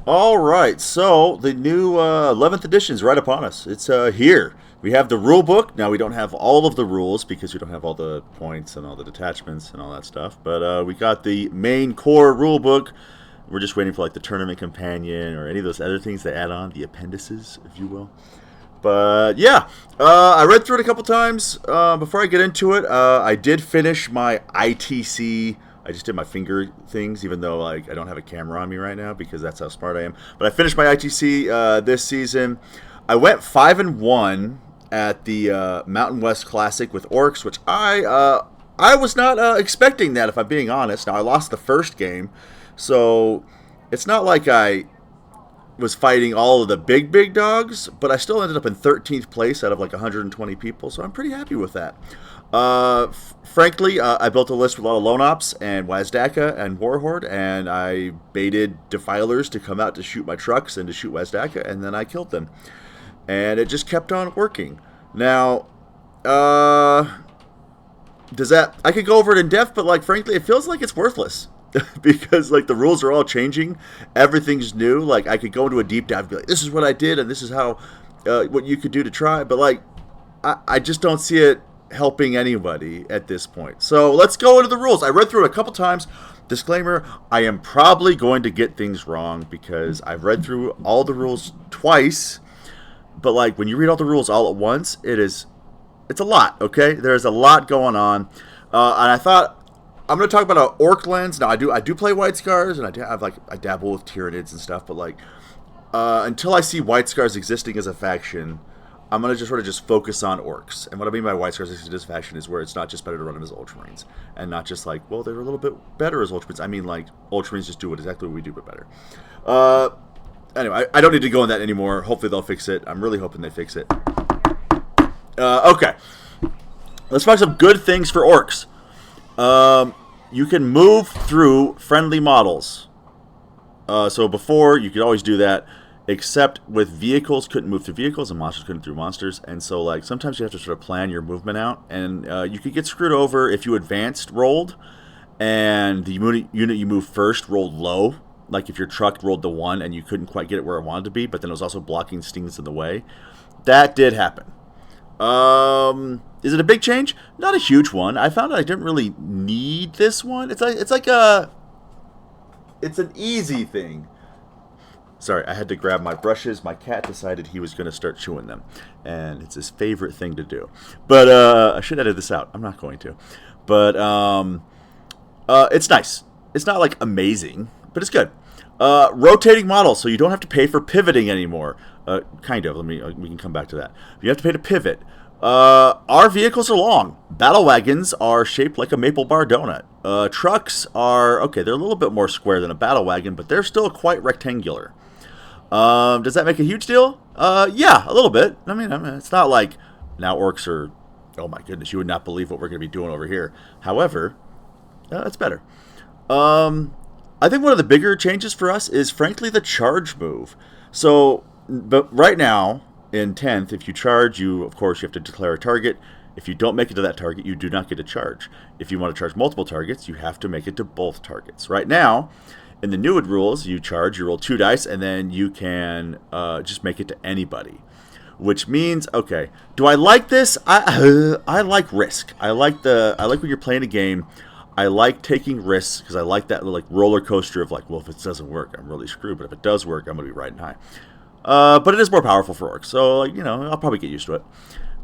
All right, so the new 11th edition is right upon us. It's here. We have the rule book. Now, we don't have all of the rules because we don't have all the points and all the detachments and all that stuff. But we got the main core rule book. We're just waiting for like the tournament companion or any of those other things that add on, the appendices, if you will. But yeah, I read through it a couple times. Before I get into it, I did finish my ITC. I just did my finger things, even though like I don't have a camera on me right now because that's how smart I am. But I finished my ITC this season. I went 5-1 at the Mountain West Classic with Orks, which I was not expecting that, if I'm being honest. Now I lost the first game, so it's not like I was fighting all of the big dogs, but I still ended up in 13th place out of like 120 people, so I'm pretty happy with that. Frankly, I built a list with a lot of Lone Ops and Wazdaka and Warhorde, and I baited Defilers to come out to shoot my trucks and to shoot Wazdaka, and then I killed them. And it just kept on working. Now, does that... I could go over it in depth, but like frankly, it feels like it's worthless. Because like the rules are all changing, everything's new. Like I could go into a deep dive and be like, this is what I did and this is how what you could do to try, but like I just don't see it helping anybody at this point. So let's go into the rules. I read through it a couple times. Disclaimer, I am probably going to get things wrong because I've read through all the rules twice, but like when you read all the rules all at once, it's a lot. Okay, there's a lot going on, and I thought I'm going to talk about an orc lens. Now, I do play White Scars, and I dabble with Tyranids and stuff, but like until I see White Scars existing as a faction, I'm going to just sort of just focus on orcs. And what I mean by White Scars existing as a faction is where it's not just better to run them as Ultramarines, and not just like, well, they're a little bit better as Ultramarines. I mean, like, Ultramarines just do exactly what we do, but better. Anyway, I don't need to go on that anymore. Hopefully they'll fix it. I'm really hoping they fix it. Okay. Let's find some good things for orcs. You can move through friendly models. So before, you could always do that, except with vehicles, couldn't move through vehicles, and monsters couldn't through monsters. And so, like, sometimes you have to sort of plan your movement out, and you could get screwed over if you advanced rolled, and the unit you moved first rolled low. Like if your truck rolled the 1 and you couldn't quite get it where it wanted to be, but then it was also blocking stings in the way. That did happen. Is it a big change? Not a huge one. I found I didn't really need this one. It's an easy thing. Sorry, I had to grab my brushes. My cat decided he was going to start chewing them, and it's his favorite thing to do. But I should edit this out. I'm not going to. But it's nice. It's not like amazing, but it's good. Rotating models, so you don't have to pay for pivoting anymore. Kind of. We can come back to that. You have to pay to pivot. Our vehicles are long. Battle wagons are shaped like a maple bar donut. Trucks are, okay, they're a little bit more square than a battle wagon, but they're still quite rectangular. Does that make a huge deal? Yeah, a little bit. I mean, it's not like now orcs are, oh my goodness, you would not believe what we're going to be doing over here. However, it's better. I think one of the bigger changes for us is, frankly, the charge move. So, but right now, in 10th, if you charge, of course, you have to declare a target. If you don't make it to that target, you do not get a charge. If you want to charge multiple targets, you have to make it to both targets. Right now, in the new rules, you roll 2 dice, and then you can just make it to anybody. Which means, okay, do I like this? I like risk. I like when you're playing a game, I like taking risks because I like that like roller coaster of like, well, if it doesn't work, I'm really screwed. But if it does work, I'm going to be riding high. But it is more powerful for orcs, so like, I'll probably get used to it.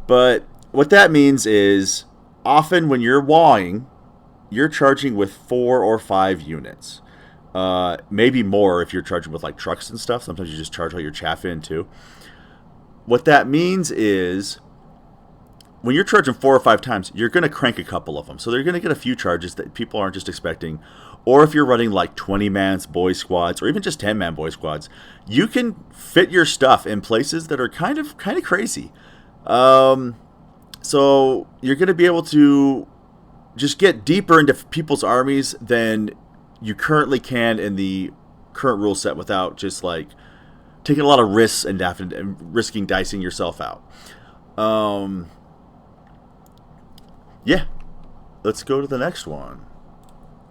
But what that means is, often when you're wawing, you're charging with 4 or 5 units. Maybe more if you're charging with like trucks and stuff. Sometimes you just charge all your chaff in too. What that means is, when you're charging 4 or 5 times, you're going to crank a couple of them. So they're going to get a few charges that people aren't just expecting. Or if you're running like 20-man boy squads, or even just 10-man boy squads, you can fit your stuff in places that are kind of crazy. So you're going to be able to just get deeper into people's armies than you currently can in the current rule set without just like taking a lot of risks and risking dicing yourself out. Yeah, let's go to the next one.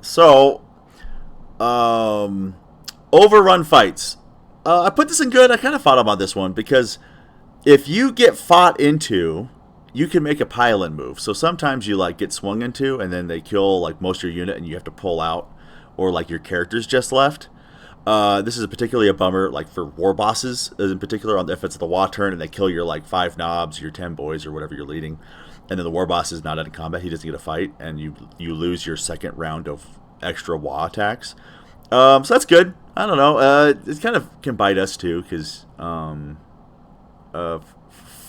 So, overrun fights. I put this in good. I kind of fought him on this one because if you get fought into, you can make a pile-in move. So sometimes you like get swung into, and then they kill like most of your unit, and you have to pull out, or like your character's just left. This is particularly a bummer, like for war bosses in particular. If it's the Wa turn and they kill your like 5 knobs, your 10 boys, or whatever you're leading, and then the war boss is not in combat, he doesn't get a fight, and you lose your second round of extra Wa attacks. So that's good. I don't know. It kind of can bite us too, because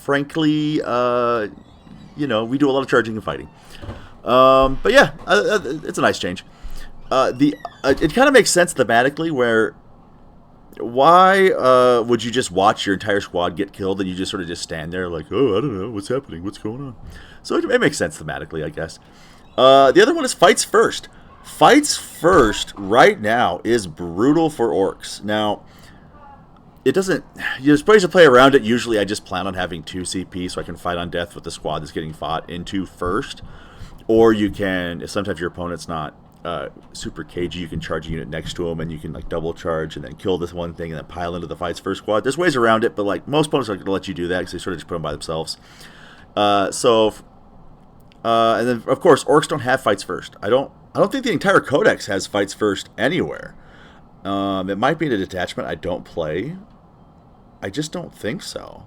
frankly, we do a lot of charging and fighting. But yeah, it's a nice change. It kind of makes sense thematically, where why would you just watch your entire squad get killed and you just sort of just stand there like, oh, I don't know, what's happening, what's going on? So it makes sense thematically, I guess. The other one is Fights First. Fights First right now is brutal for Orks. Now, it doesn't... There's ways to play around it. Usually I just plan on having 2 CP so I can fight on death with the squad that's getting fought into first. Or you can, if sometimes your opponent's not super cagey, you can charge a unit next to them and you can like double charge and then kill this one thing and then pile into the Fights First squad. There's ways around it, but like most opponents aren't going to let you do that because they sort of just put them by themselves. And then of course Orks don't have Fights First. I don't think the entire Codex has Fights First anywhere. It might be in a detachment I don't play. I just don't think so.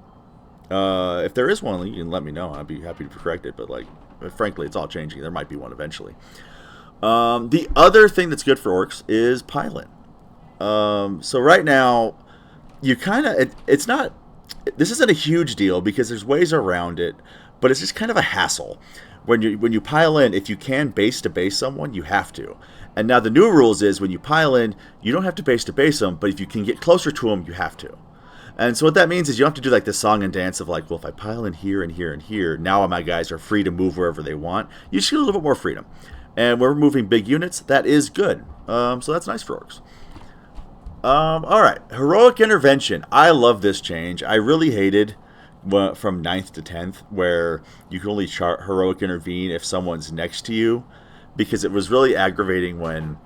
If there is one, you can let me know. I'd be happy to correct it. But like, frankly, it's all changing. There might be one eventually. The other thing that's good for Orks is pile-in. So right now, you kind of it's not. This isn't a huge deal because there's ways around it, but it's just kind of a hassle. When you pile in, if you can base to base someone, you have to. And now the new rules is when you pile in, you don't have to base them, but if you can get closer to them, you have to. And so what that means is you don't have to do like this song and dance of like, well, if I pile in here and here and here, now my guys are free to move wherever they want. You just get a little bit more freedom. And we're moving big units. That is good. So that's nice for Orks. All right, Heroic Intervention. I love this change. I really hated from 9th to 10th where you can only Heroic Intervene if someone's next to you, because it was really aggravating when,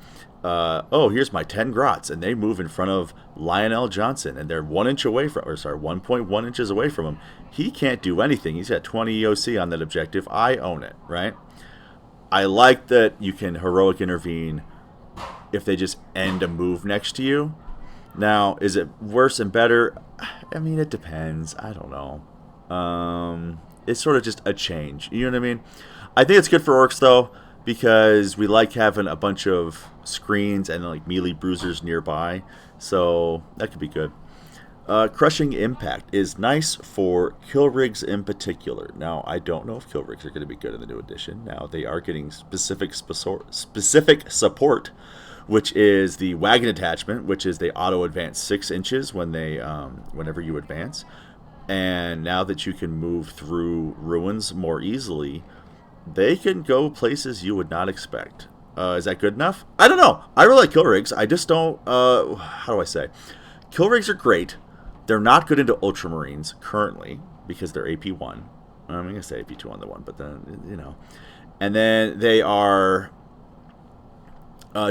here's my 10 grots, and they move in front of Lionel Johnson, and they're 1.1 inches away from him. He can't do anything. He's got 20 EOC on that objective. I own it, right? I like that you can Heroic Intervene if they just end a move next to you. Now, is it worse and better? I mean, it depends. I don't know. It's sort of just a change. You know what I mean? I think it's good for Orks, though, because we like having a bunch of screens and like melee bruisers nearby. So that could be good. Crushing Impact is nice for kill rigs in particular. Now, I don't know if kill rigs are going to be good in the new edition. Now, they are getting specific support, which is the wagon attachment, which is they auto advance 6 inches when they whenever you advance. And now that you can move through ruins more easily, they can go places you would not expect. Is that good enough? I don't know. I really like kill rigs. I just don't. How do I say? Kill rigs are great. They're not good into Ultramarines currently because they're AP1. I'm going to say AP2 on the one, but then, And then they are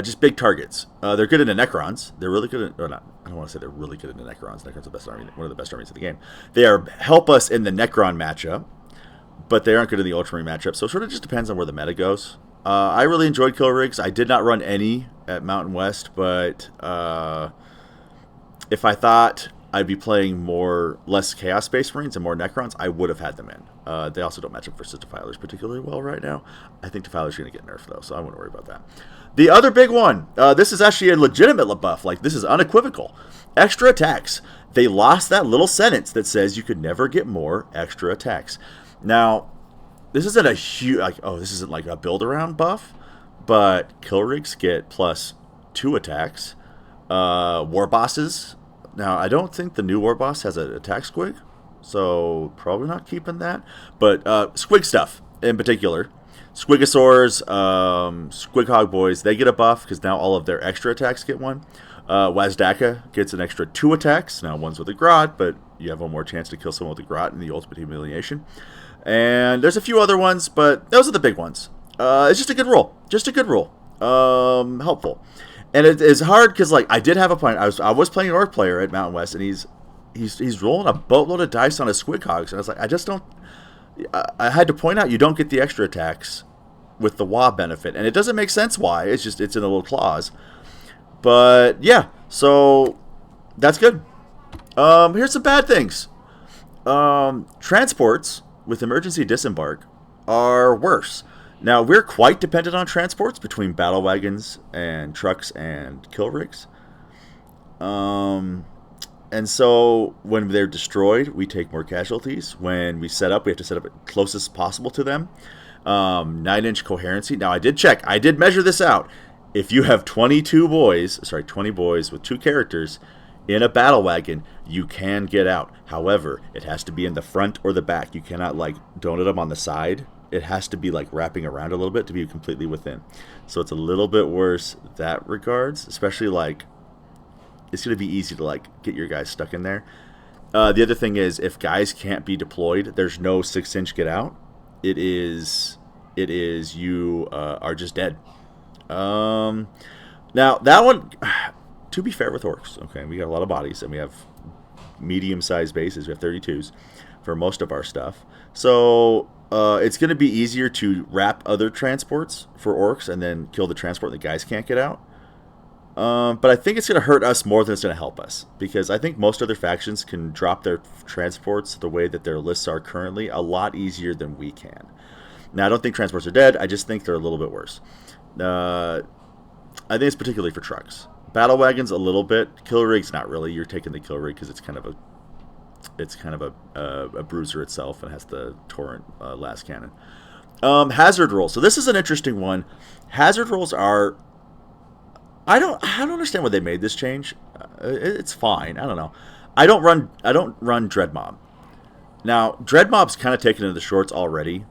just big targets. They're good into Necrons. They're really good at, or not. I don't want to say they're really good into Necrons. Necrons are the best army, one of the best armies of the game. They help us in the Necron matchup, but they aren't good in the Ultramarine matchup. So it sort of just depends on where the meta goes. I really enjoyed kill rigs. I did not run any at Mountain West, but if I thought I'd be playing less Chaos Space Marines and more Necrons, I would have had them in. They also don't match up versus Defilers particularly well right now. I think Defilers are going to get nerfed, though, so I wouldn't worry about that. The other big one, this is actually a legitimate buff. Like, this is unequivocal. Extra attacks. They lost that little sentence that says you could never get more extra attacks. Now, this isn't a huge, this isn't like a build-around buff, but kill rigs get +2 attacks. War bosses. Now, I don't think the new war boss has an attack squig, so probably not keeping that. But squig stuff in particular, Squigosaurs, Squighog boys, they get a buff because now all of their extra attacks get one. Wazdaka gets an extra 2 attacks. Now, one's with a grot, but you have one more chance to kill someone with a grot in the Ultimate Humiliation. And there's a few other ones, but those are the big ones. It's just a good rule. Just a good rule. Helpful. And it is hard because like I did have a plan. I was playing an orc player at Mountain West, and he's rolling a boatload of dice on his squid hogs, and I was like, I just don't. I had to point out you don't get the extra attacks with the WA benefit, and it doesn't make sense why. It's just it's in a little clause. But yeah, so that's good. Here's some bad things. Transports with emergency disembark are worse. Now, we're quite dependent on transports between battle wagons and trucks and kill rigs. And so when they're destroyed, we take more casualties. When we set up, we have to set up it closest possible to them. 9-inch coherency. Now, I did check. I did measure this out. If you have 20 boys with 2 characters in a battle wagon, you can get out. However, it has to be in the front or the back. You cannot, like, donut them on the side. It has to be, like, wrapping around a little bit to be completely within. So it's a little bit worse that regards, especially, like, it's going to be easy to, like, get your guys stuck in there. The other thing is, if guys can't be deployed, there's no 6-inch get out. It is you are just dead. Now, that one, to be fair with orcs, okay, we got a lot of bodies, and we have medium-sized bases. We have 32s for most of our stuff. So it's going to be easier to wrap other transports for orcs and then kill the transport the guys can't get out. But I think it's going to hurt us more than it's going to help us, because I think most other factions can drop their transports the way that their lists are currently a lot easier than we can. Now, I don't think transports are dead. I just think they're a little bit worse. I think it's particularly for trucks. Battle wagons a little bit. Kill rigs not really. You're taking the kill rig because it's kind of a bruiser itself and has the torrent last cannon. Hazard rolls. So this is an interesting one. Hazard rolls are. I don't understand why they made this change. It's fine. I don't know. I don't run Dread Mob. Now, Dread Mob's kind of taken into the shorts already,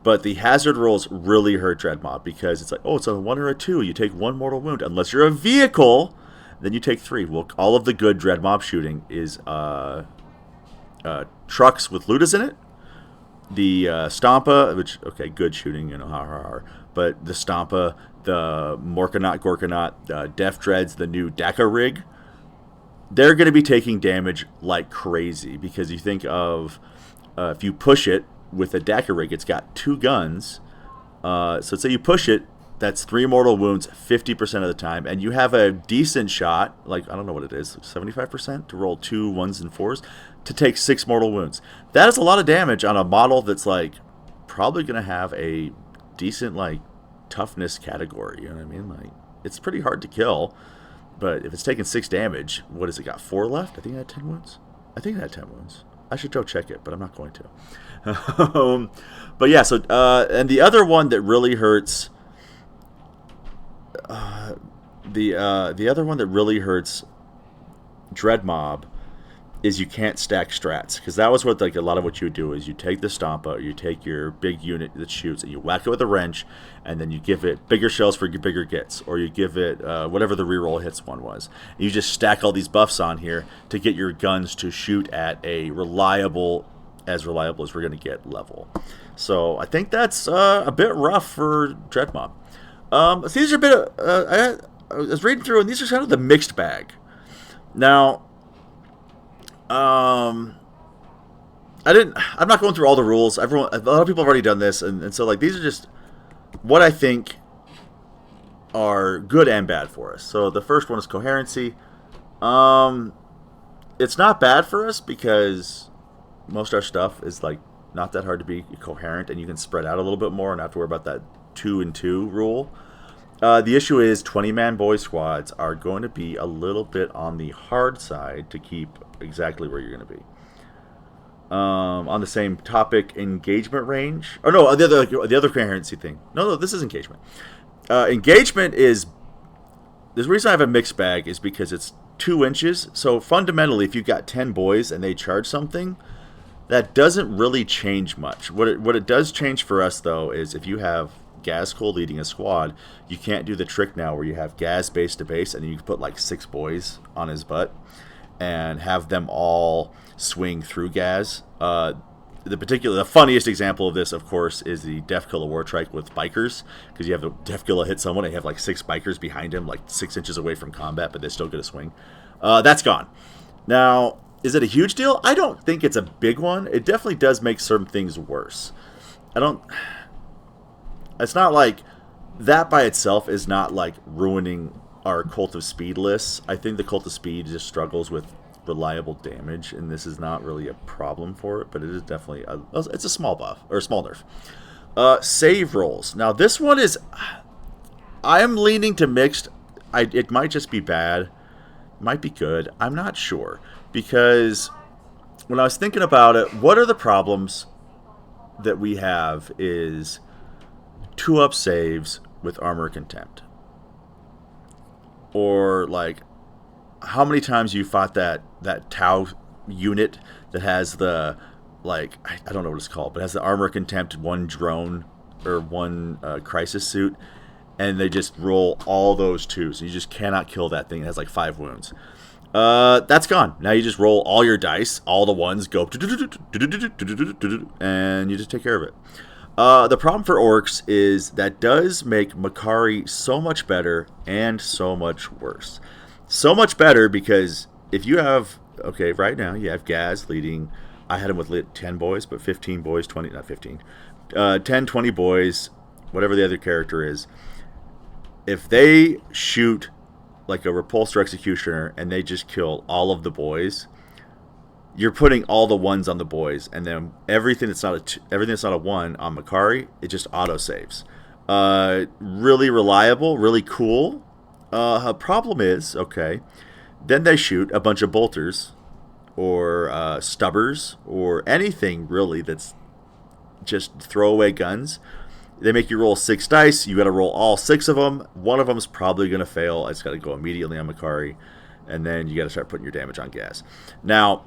but the hazard rolls really hurt Dread Mob because it's like, oh, it's a 1 or a 2. You take 1 mortal wound. Unless you're a vehicle, then you take 3. Well, all of the good Dread Mob shooting is trucks with Ludas in it. The Stampa, which, okay, good shooting, but the Stampa, the Morkanaut, Gorkanaut, Def Dreads, the new Daka rig, they're going to be taking damage like crazy because you think of if you push it with a Daka rig, it's got 2 guns. So say you push it, that's 3 mortal wounds 50% of the time, and you have a decent shot, like, I don't know what it is, 75% to roll 2 1s and 4s to take 6 mortal wounds. That is a lot of damage on a model that's like probably going to have a decent like toughness category. You know what I mean? Like, it's pretty hard to kill, but if it's taking 6 damage, what has it got? 4 left? I think it had 10 wounds. I think it had 10 wounds. I should go check it, but I'm not going to. But yeah, so and the other one that really hurts. The other one that really hurts Dread Mob is you can't stack strats, because that was what like a lot of what you would do is you take the Stampa, or you take your big unit that shoots and you whack it with a wrench, and then you give it bigger shells for bigger gets, or you give it whatever the reroll hits one was. And you just stack all these buffs on here to get your guns to shoot at a reliable as we're going to get level. So I think that's a bit rough for Dread Mob. So these are a bit. I was reading through, and these are kind of the mixed bag. Now, I'm not going through all the rules. A lot of people have already done this, and so like these are just what I think are good and bad for us. So the first one is coherency. It's not bad for us because most of our stuff is like not that hard to be coherent, and you can spread out a little bit more and not have to worry about that 2 and 2 rule. The issue is 20-man boy squads are going to be a little bit on the hard side to keep exactly where you're going to be. On the same topic, engagement range. Oh no, the other coherency thing. No, this is engagement. Engagement is the reason I have a mixed bag is because it's 2 inches. So fundamentally, if you've got 10 boys and they charge something, that doesn't really change much. What it does change for us though is if you have Gazcole leading a squad, you can't do the trick now where you have Gaz base to base and you can put like 6 boys on his butt and have them all swing through Gaz. the funniest example of this, of course, is the Defkilla War Trike with bikers, because you have the Defkilla hit someone and you have like 6 bikers behind him, like 6 inches away from combat, but they still get a swing. That's gone. Now, is it a huge deal? I don't think it's a big one. It definitely does make some things worse. It's not like that by itself is not like ruining our Cult of Speed lists. I think the Cult of Speed just struggles with reliable damage, and this is not really a problem for it, but it is definitely it's a small buff or a small nerf. Save rolls. Now this one is, I am leaning to mixed. It might just be bad, might be good. I'm not sure, because when I was thinking about it, what are the problems that we have is 2-up saves with Armor Contempt, or like how many times you fought that Tau unit that has the, like, I don't know what it's called, but has the Armor Contempt, 1 drone or 1 crisis suit, and they just roll all those 2s. You just cannot kill that thing. It has like 5 wounds. That's gone. Now you just roll all your dice, all the 1s go, and you just take care of it. The problem for Orks is that does make Makari so much better and so much worse. So much better because if you have, okay, right now you have Gaz leading, I had him with 10 boys, but 15 boys, 20, not 15, 10, 20 boys, whatever the other character is. If they shoot like a repulsor executioner and they just kill all of the boys, you're putting all the 1s on the boys, and then everything that's not a 1 on Makari, it just auto saves. Really reliable, really cool. Problem is, okay, then they shoot a bunch of bolters or stubbers or anything really that's just throwaway guns. They make you roll 6 dice. You got to roll all 6 of them. One of them is probably going to fail. It's got to go immediately on Makari, and then you got to start putting your damage on Gas. Now,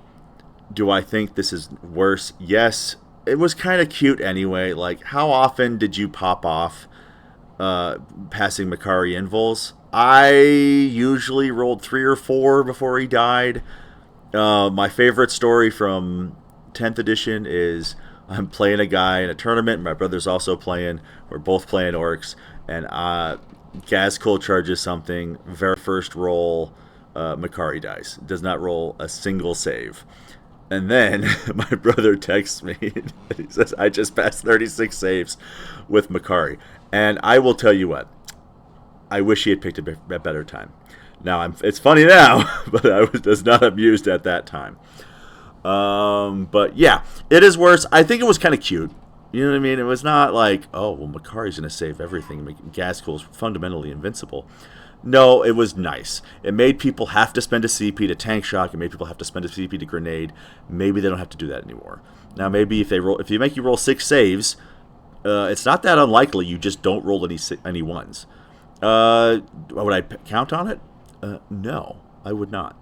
do I think this is worse? Yes. It was kind of cute anyway. Like, how often did you pop off passing Makari invuls? I usually rolled 3 or 4 before he died. My favorite story from 10th edition is I'm playing a guy in a tournament, and my brother's also playing. We're both playing Orks, and Gazkul charges something. Very first roll, Makari dies. Does not roll a single save. And then my brother texts me. He says, I just passed 36 saves with Makari. And I will tell you what, I wish he had picked a better time. Now, it's funny now, but I was not amused at that time. But yeah, it is worse. I think it was kind of cute. You know what I mean? It was not like, oh, well, Makari's going to save everything. Gazkul's fundamentally invincible. No, it was nice. It made people have to spend a CP to tank shock. It made people have to spend a CP to grenade. Maybe they don't have to do that anymore. Now, maybe if they make you roll 6 saves, it's not that unlikely you just don't roll any 1s. Would I count on it? No, I would not.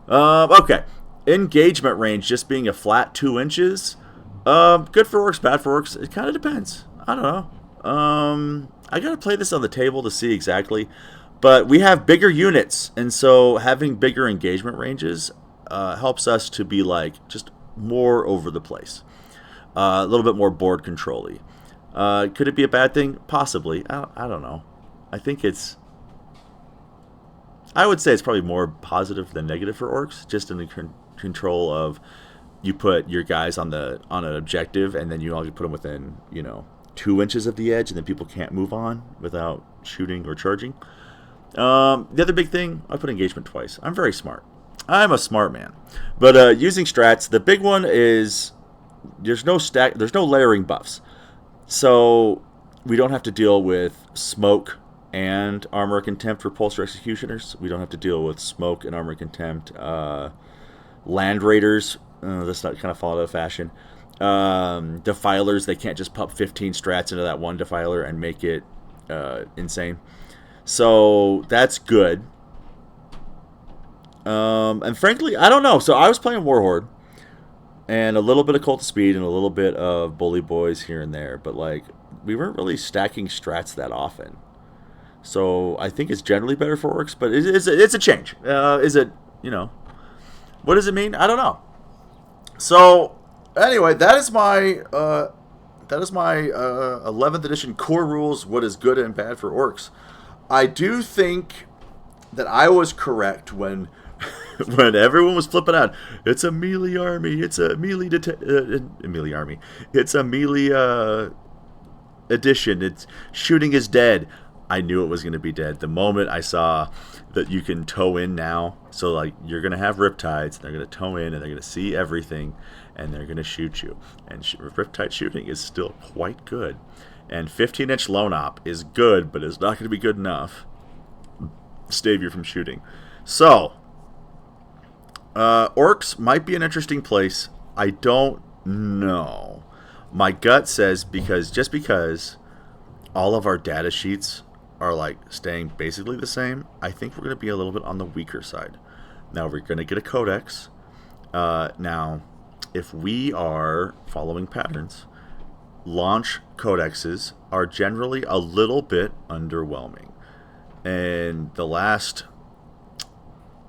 Okay. Engagement range just being a flat 2 inches. Good for Orks, bad for Orks. It kind of depends. I don't know. I got to play this on the table to see exactly. But we have bigger units, and so having bigger engagement ranges helps us to be like just more over the place. A little bit more board control-y. Could it be a bad thing? Possibly. I don't know. I would say it's probably more positive than negative for Orks, just in the control of you put your guys on an objective, and then you all put them within 2 inches of the edge, and then people can't move on without shooting or charging. The other big thing, I put engagement twice. I'm very smart. I'm a smart man. But using strats, the big one is there's no layering buffs. So we don't have to deal with smoke and armor contempt repulsor executioners. We don't have to deal with smoke and armor contempt land raiders. That's not kind of fall out of fashion. Defilers, they can't just pump 15 strats into that one defiler and make it insane. So that's good. And frankly, I don't know. So I was playing Warhorde, and a little bit of Cult of Speed and a little bit of Bully Boys here and there, but like we weren't really stacking strats that often. So I think it's generally better for Orks, but it's a change. Is it, what does it mean? I don't know. So Anyway, that is my 11th edition core rules. What is good and bad for orcs? I do think that I was correct when when everyone was flipping out. It's a melee army. It's a melee army. It's a melee edition. It's shooting is dead. I knew it was going to be dead the moment I saw that you can tow in now. So like you're going to have riptides, and they're going to tow in, and they're going to see everything, and they're going to shoot you. And riptide shooting is still quite good. And 15-inch lone op is good, but it's not going to be good enough to stave you from shooting. So orcs might be an interesting place. I don't know. My gut says because all of our data sheets are like staying basically the same, I think we're going to be a little bit on the weaker side. Now we're going to get a codex. Now, if we are following patterns, launch codexes are generally a little bit underwhelming. And the last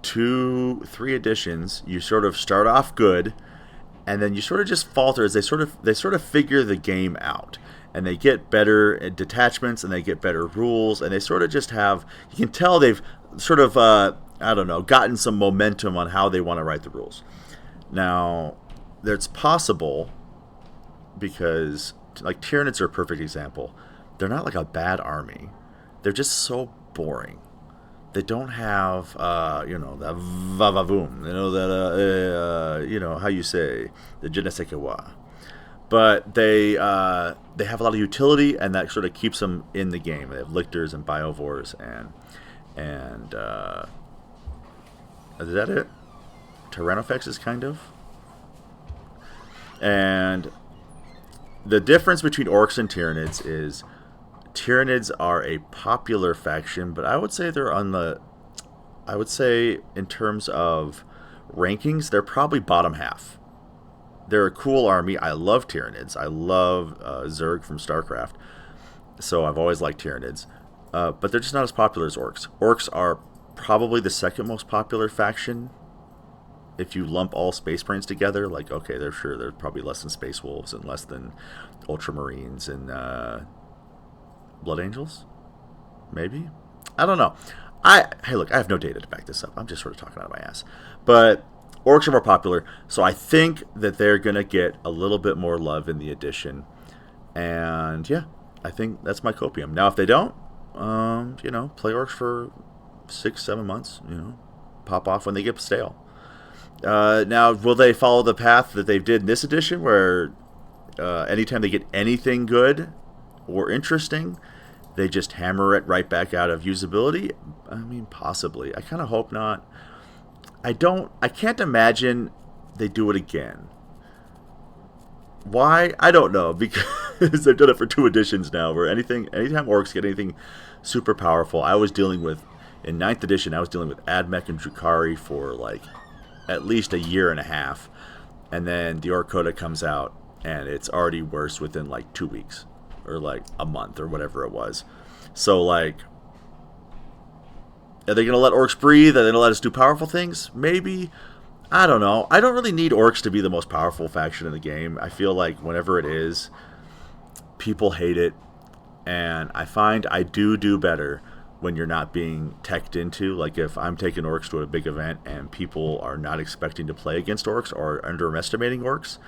2-3 editions, you sort of start off good, and then you sort of just falter as they sort of figure the game out. And they get better detachments, and they get better rules, and they sort of just have, you can tell they've sort of, gotten some momentum on how they want to write the rules. Now, it's possible, because, like, Tyranids are a perfect example. They're not like a bad army. They're just so boring. They don't have, that vavavoom, that, how you say, the je ne sais quoi. But they have a lot of utility, and that sort of keeps them in the game. They have lictors and biovores, and is that it? Tyrannofexes, kind of. And the difference between orcs and Tyranids is Tyranids are a popular faction, but I would say they're in terms of rankings, they're probably bottom half. They're a cool army. I love Tyranids. I love Zerg from StarCraft. So I've always liked Tyranids. But they're just not as popular as Orks. Orks are probably the second most popular faction. If you lump all Space Marines together, like, okay, they're probably less than Space Wolves and less than Ultramarines and Blood Angels? Maybe? I don't know. Hey, look, I have no data to back this up. I'm just sort of talking out of my ass. But orcs are more popular, so I think that they're going to get a little bit more love in the edition. And yeah, I think that's my copium. Now, if they don't, play orcs for 6-7 months, pop off when they get stale. Now, will they follow the path that they did in this edition, where anytime they get anything good or interesting, they just hammer it right back out of usability? I mean, possibly. I kind of hope not. I can't imagine they do it again. Why? I don't know, because they've done it for 2 editions now, where anytime orcs get anything super powerful, in 9th edition, I was dealing with Admech and Drukhari for like at least a year and a half, and then the Orc Coda comes out, and it's already worse within like 2 weeks, or like a month, or whatever it was. So like, are they going to let orcs breathe? Are they going to let us do powerful things? Maybe. I don't know. I don't really need orcs to be the most powerful faction in the game. I feel like whenever it is, people hate it. And I find I do better when you're not being teched into. Like if I'm taking orcs to a big event and people are not expecting to play against orcs or underestimating orcs,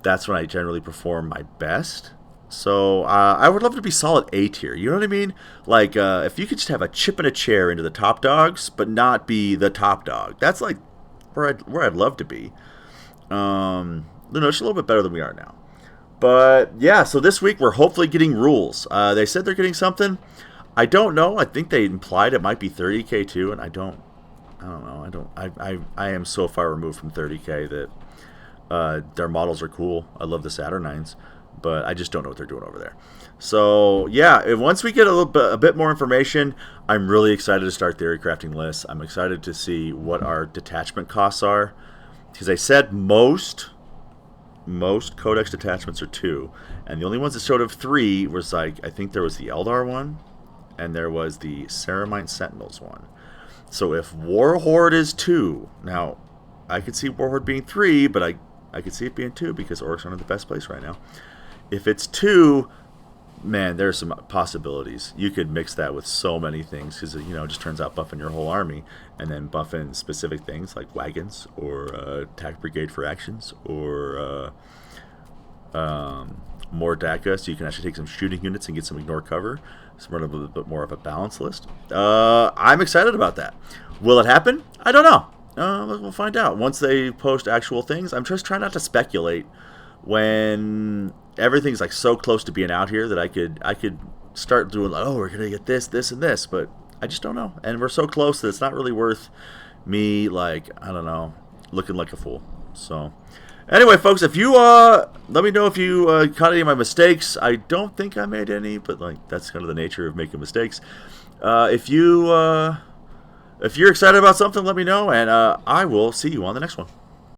that's when I generally perform my best. So I would love to be solid A tier. You know what I mean? Like if you could just have a chip and a chair into the top dogs, but not be the top dog. That's like where I'd love to be. Just a little bit better than we are now. But yeah, so this week we're hopefully getting rules. They said they're getting something. I don't know. I think they implied it might be 30k too, and I don't know. I am so far removed from 30k that their models are cool. I love the Saturnines, but I just don't know what they're doing over there. So yeah, once we get a bit more information, I'm really excited to start theory crafting lists. I'm excited to see what our detachment costs are, because they said most codex detachments are 2, and the only ones that showed of 3 was like, I think there was the Eldar one, and there was the Ceramite Sentinels one. So if Warhorde is 2, now I could see Warhorde being 3, but I could see it being 2 because Orks are in the best place right now. If it's 2, man, there's some possibilities. You could mix that with so many things because it just turns out buffing your whole army and then buffing specific things like wagons or attack brigade for actions or more DACA, so you can actually take some shooting units and get some ignore cover. So we're a little bit more of a balanced list. I'm excited about that. Will it happen? I don't know. We'll find out once they post actual things. I'm just trying not to speculate when everything's like so close to being out here that I could start doing like, oh, we're gonna get this, this, and this, but I just don't know. And we're so close that it's not really worth me, like, I don't know, looking like a fool. So anyway, folks, if you let me know if you caught any of my mistakes. I don't think I made any, but like that's kind of the nature of making mistakes. If you're excited about something, let me know, and I will see you on the next one.